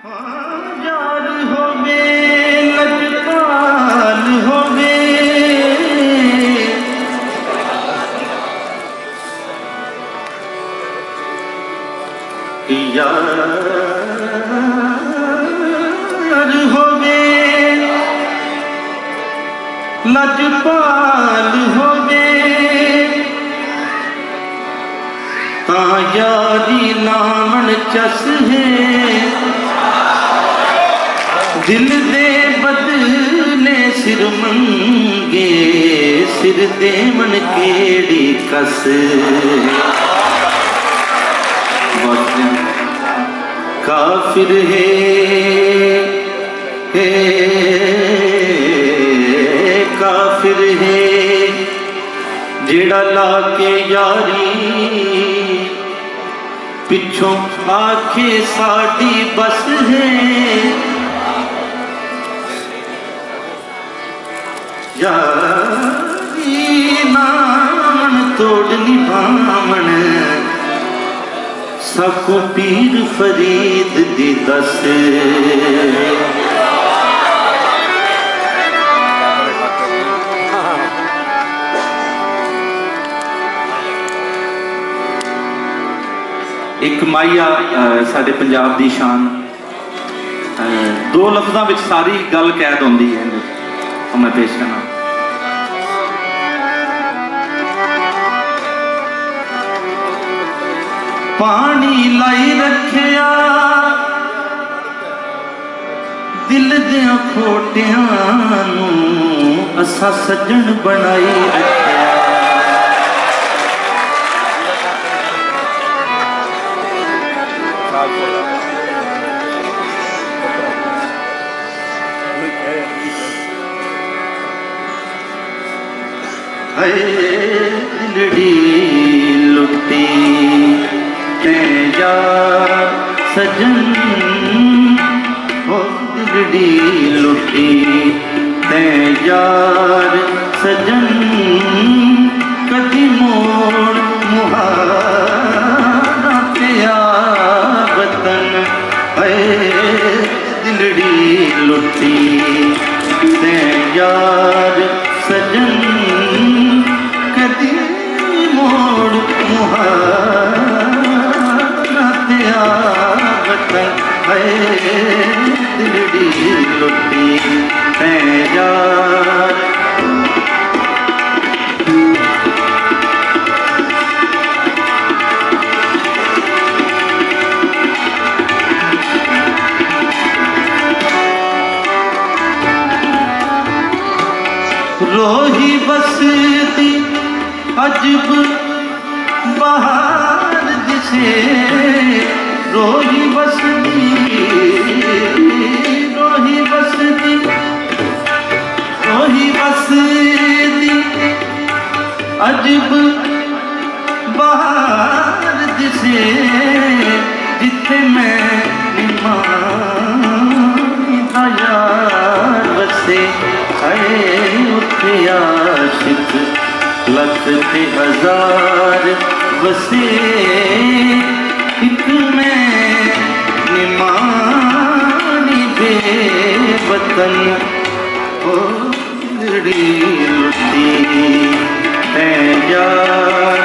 यार होवे लजपाल होवे यार होवे लजपाल होवे ता यारी नामन चस है दिल दे बदले सिर मंगे सिर दे मन केड़ी कस काफिर है काफिर है जेड़ा लाके यारी पिछों आखे साड़ी बस है यारी नामन तोड़ निभावन सबको पीर फरीद दी दस एक माइया साडे पंजाब दी शान दो लफ्ज़ां विच सारी गल कैद होंदी है मैं पेश करना पानी लाई रखिया दिल दे खोटियां नूं असा सजन बनाई रखिया दिलड़ी लुटी जा सजन हो दिलड़ी लुटी यार सजन कदी मोड़ मुहारा पिया वतन है दिलड़ी लुटी यार सजन कदी मोड़ मुहारा पिया वतन है दिलड़ी लुटी यार रोही बसती अजब बहार जिसे रोही बसती अजब बहार जिसे जिथे मैं निमाता यार बसे है उठे आशिक लख ते हजार बसे एक मैं निमानी बेवतन ओ दिलड़ी लुटी है यार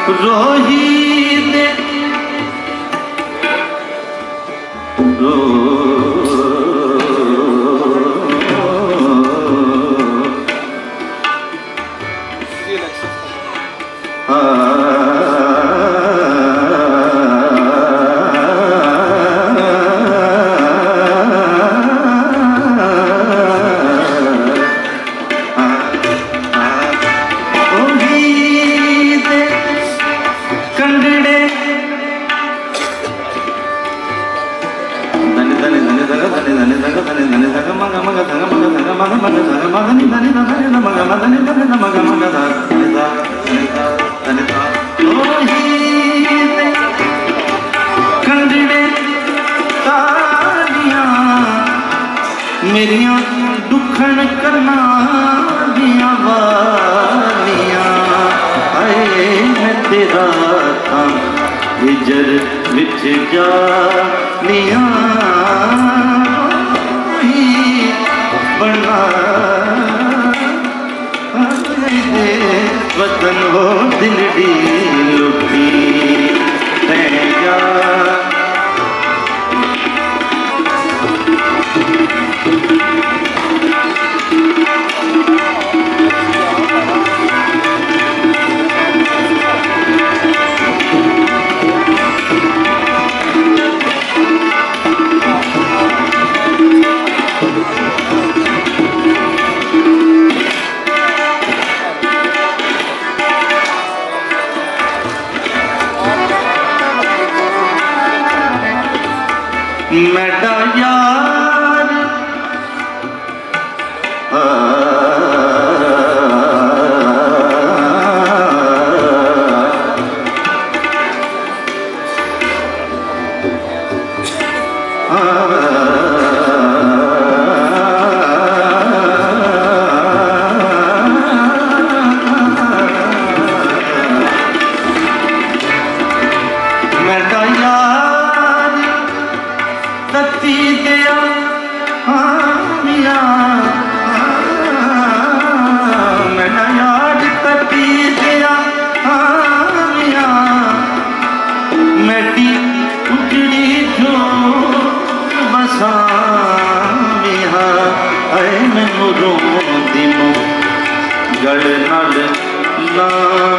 रोही दे मेरिया दुखन करना दिया वालियां आए मैं तेरा था हिजर विच जालियां बना वतन वो दिल दी लुटी जा मेरा यार मेरा यार तती दिया मेरा यार तती दिया मेरी उजड़ी जो बसामिया ऐ मैनू रोंदी नूं गल नाल ला